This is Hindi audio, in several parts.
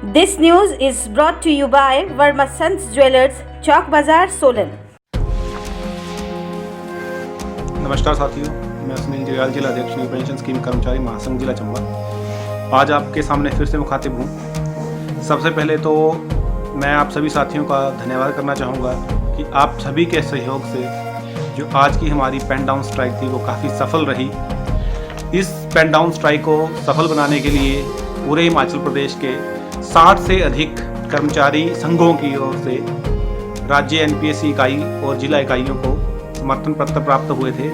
This news is brought to you by Verma Sons Jewelers, Chowk Bazaar, Solan. नमस्कार साथियों, मैं सुनील जयाल, जिला अध्यक्ष न्यू पेंशन स्कीम कर्मचारी महासंघ जिला चंबा। आज आपके सामने फिर से मुखातिब हूँ। सबसे पहले तो मैं आप सभी साथियों का धन्यवाद करना चाहूँगा कि आप सभी के सहयोग से जो आज की हमारी पेन डाउन स्ट्राइक थी वो काफ़ी सफल रही। इस पेन डाउन स्ट्राइक को सफल बनाने के लिए पूरे हिमाचल प्रदेश के 60 से अधिक कर्मचारी संघों की ओर से राज्य एनपीएससी इकाई और जिला इकाइयों को समर्थन पत्र प्राप्त हुए थे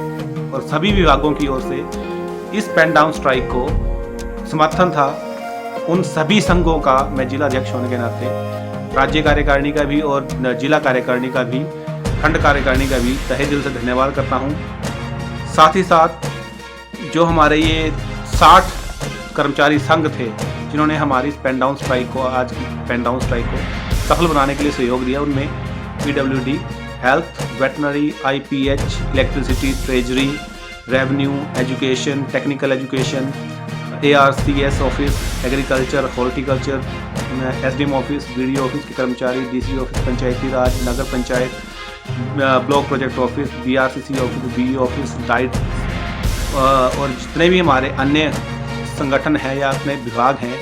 और सभी विभागों की ओर से इस पेन डाउन स्ट्राइक को समर्थन था। उन सभी संघों का मैं जिला अध्यक्ष होने के नाते राज्य कार्यकारिणी का भी और जिला कार्यकारिणी का भी, खंड कार्यकारिणी का भी तहे दिल से धन्यवाद करता हूं। साथ ही साथ जो हमारे ये 60 कर्मचारी संघ थे जिन्होंने हमारी इस पेन डाउन स्ट्राइक को, आज की पेन डाउन स्ट्राइक को सफल बनाने के लिए सहयोग दिया, उनमें PWD, health, veterinary, IPH, electricity, treasury, revenue, education, technical education, ARCS office, agriculture, horticulture, SDM office, BDO office के कर्मचारी, DC office, Panchayati Raj, Nagar Panchayat, block project office, BRCC office, BE office, DIET और जितने भी हमारे अन्य संगठन हैं या अपने विभाग हैं,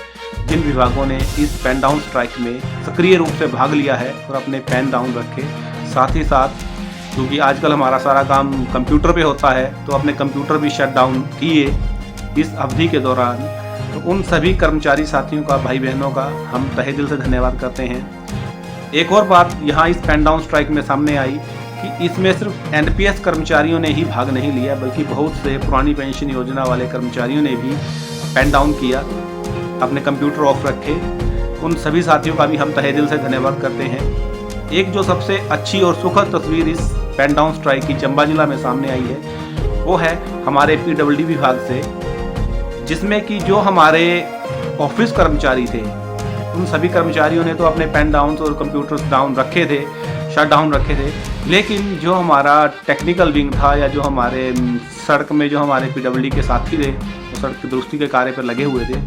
जिन विभागों ने इस पेन डाउन स्ट्राइक में सक्रिय रूप से भाग लिया है और अपने पेन डाउन रखे। साथ ही साथ क्योंकि आजकल हमारा सारा काम कंप्यूटर पे होता है तो अपने कंप्यूटर भी शट डाउन किए इस अवधि के दौरान। तो उन सभी कर्मचारी साथियों का, भाई बहनों का हम तहे दिल से धन्यवाद करते हैं। एक और बात यहाँ इस पेन डाउन स्ट्राइक में सामने आई कि इसमें सिर्फ एनपीएस कर्मचारियों ने ही भाग नहीं लिया, बल्कि बहुत से पुरानी पेंशन योजना वाले कर्मचारियों ने भी पेन डाउन किया, अपने कंप्यूटर ऑफ रखे। उन सभी साथियों का भी हम तहे दिल से धन्यवाद करते हैं। एक जो सबसे अच्छी और सुखद तस्वीर इस पेन डाउन स्ट्राइक की चंबा जिला में सामने आई है वो है हमारे पीडब्ल्यूडी विभाग से, जिसमें कि जो हमारे ऑफिस कर्मचारी थे उन सभी कर्मचारियों ने तो अपने पेन डाउन और कंप्यूटर्स डाउन रखे थे, शट डाउन रखे थे, लेकिन जो हमारा टेक्निकल विंग था या जो हमारे सड़क में जो हमारे पीडब्ल्यूडी के साथी थे वो सड़क की दुरुस्ती के कार्य पर लगे हुए थे,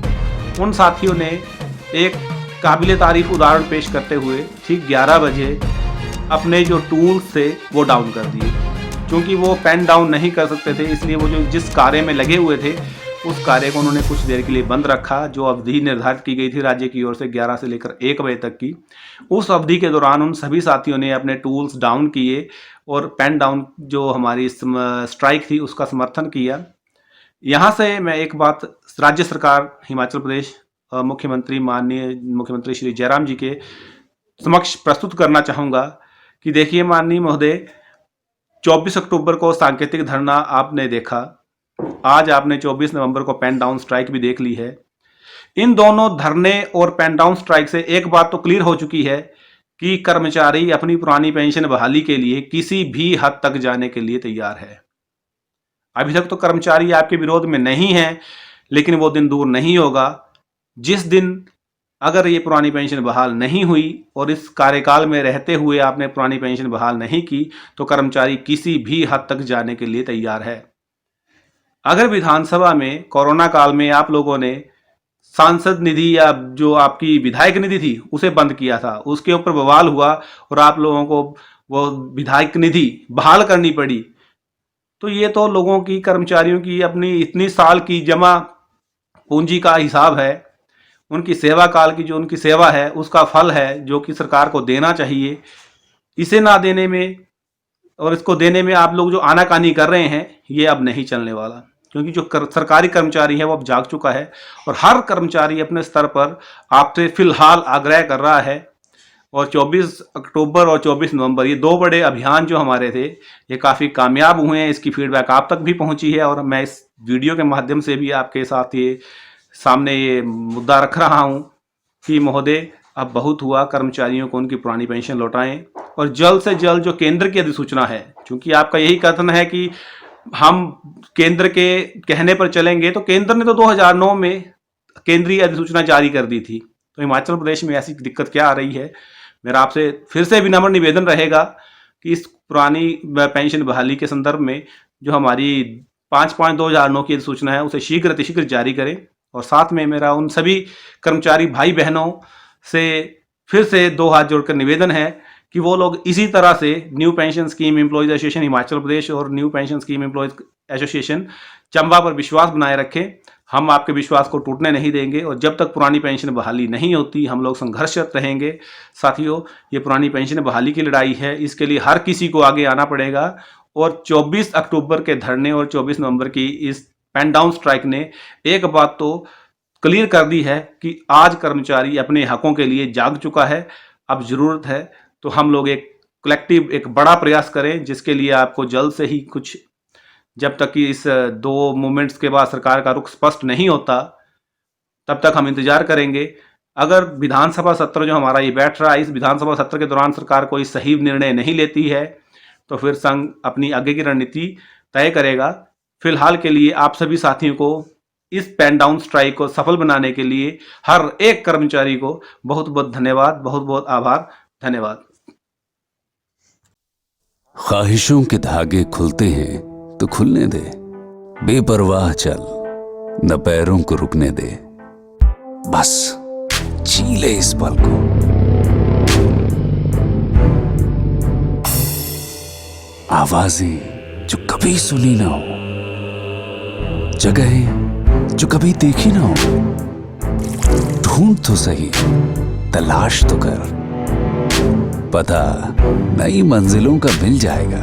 उन साथियों ने एक काबिले तारीफ उदाहरण पेश करते हुए ठीक 11 बजे अपने जो टूल्स थे वो डाउन कर दिए। क्योंकि वो पेन डाउन नहीं कर सकते थे, इसलिए वो जो जिस कार्य में लगे हुए थे उस कार्य को उन्होंने कुछ देर के लिए बंद रखा। जो अवधि निर्धारित की गई थी राज्य की ओर से 11 से लेकर 1 बजे तक की, उस अवधि के दौरान उन सभी साथियों ने अपने टूल्स डाउन किए और पेन डाउन जो हमारी स्ट्राइक थी उसका समर्थन किया। यहाँ से मैं एक बात राज्य सरकार हिमाचल प्रदेश मुख्यमंत्री, माननीय मुख्यमंत्री श्री जयराम जी के समक्ष प्रस्तुत करना चाहूँगा कि देखिए माननीय महोदय, 24 अक्टूबर को सांकेतिक धरना आपने देखा, आज आपने 24 नवंबर को पेन डाउन स्ट्राइक भी देख ली है। इन दोनों धरने और पेन डाउन स्ट्राइक से एक बात तो क्लियर हो चुकी है कि कर्मचारी अपनी पुरानी पेंशन बहाली के लिए किसी भी हद तक जाने के लिए तैयार है। अभी तक तो कर्मचारी आपके विरोध में नहीं है, लेकिन वो दिन दूर नहीं होगा जिस दिन अगर ये पुरानी पेंशन बहाल नहीं हुई और इस कार्यकाल में रहते हुए आपने पुरानी पेंशन बहाल नहीं की तो कर्मचारी किसी भी हद तक जाने के लिए तैयार है। अगर विधानसभा में कोरोना काल में आप लोगों ने सांसद निधि या जो आपकी विधायक निधि थी उसे बंद किया था, उसके ऊपर बवाल हुआ और आप लोगों को वो विधायक निधि बहाल करनी पड़ी, तो ये तो लोगों की, कर्मचारियों की अपनी इतनी साल की जमा पूंजी का हिसाब है, उनकी सेवा काल की जो उनकी सेवा है उसका फल है जो कि सरकार को देना चाहिए। इसे ना देने में और इसको देने में आप लोग जो आनाकानी कर रहे हैं ये अब नहीं चलने वाला, क्योंकि जो सरकारी कर्मचारी है वो अब जाग चुका है और हर कर्मचारी अपने स्तर पर आपसे फिलहाल आग्रह कर रहा है। और 24 अक्टूबर और 24 नवंबर ये 2 बड़े अभियान जो हमारे थे ये काफ़ी कामयाब हुए हैं, इसकी फीडबैक आप तक भी पहुंची है और मैं इस वीडियो के माध्यम से भी आपके साथ ये सामने ये मुद्दा रख रहा हूं कि महोदय अब बहुत हुआ, कर्मचारियों को उनकी पुरानी पेंशन लौटाएं और जल्द से जल्द जो केंद्र की अधिसूचना है, क्योंकि आपका यही कथन है कि हम केंद्र के कहने पर चलेंगे, तो केंद्र ने तो 2009 में केंद्रीय अधिसूचना जारी कर दी थी, तो हिमाचल प्रदेश में ऐसी दिक्कत क्या आ रही है। मेरा आपसे फिर से विनम्र निवेदन रहेगा कि इस पुरानी पेंशन बहाली के संदर्भ में जो हमारी 5/2009 की अधिसूचना है उसे शीघ्र अतिशीघ्र जारी करें। और साथ में मेरा उन सभी कर्मचारी भाई बहनों से फिर से दो हाथ जोड़कर निवेदन है कि वो लोग इसी तरह से new pension scheme employees association Himachal Pradesh और new pension scheme employees association Chamba पर विश्वास बनाए रखें। हम आपके विश्वास को टूटने नहीं देंगे और जब तक पुरानी पेंशन बहाली नहीं होती हम लोग संघर्षरत रहेंगे। साथियों, ये पुरानी पेंशन बहाली की लड़ाई है, इसके लिए हर किसी को आगे आना पड़ेगा और 24 अक्टूबर के धरने और 24 नवंबर की इस पेन डाउन स्ट्राइक ने एक बात तो क्लियर कर दी है कि आज कर्मचारी अपने हकों के लिए जाग चुका है। अब जरूरत है तो हम लोग एक कलेक्टिव एक बड़ा प्रयास करें, जिसके लिए आपको जल्द से ही कुछ, जब तक कि इस दो मूवमेंट्स के बाद सरकार का रुख स्पष्ट नहीं होता तब तक हम इंतजार करेंगे। अगर विधानसभा सत्र जो हमारा ये बैठ रहा है, इस विधानसभा सत्र के दौरान सरकार कोई सही निर्णय नहीं लेती है तो फिर संघ अपनी आगे की रणनीति तय करेगा। फिलहाल के लिए आप सभी साथियों को इस पेन डाउन स्ट्राइक को सफल बनाने के लिए हर एक कर्मचारी को बहुत बहुत धन्यवाद, बहुत बहुत आभार। धन्यवाद। ख्वाहिशों के धागे खुलते हैं तो खुलने दे, बेपरवाह चल, न पैरों को रुकने दे, बस जी ले इस पल को। आवाजें जो कभी सुनी ना हो, जगहें जो कभी देखी ना हो, ढूंढ तो सही, तलाश तो कर, पता नई मंजिलों का मिल जाएगा।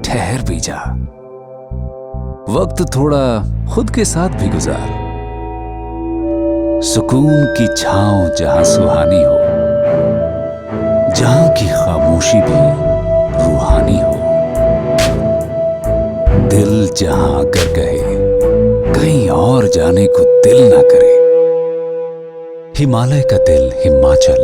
ठहर भी जा, वक्त थोड़ा खुद के साथ भी गुजार, सुकून की छांव जहां सुहानी हो, जहां की खामोशी भी रूहानी हो, दिल जहां आकर कहे कहीं और जाने को दिल ना करे। हिमालय का दिल हिमाचल,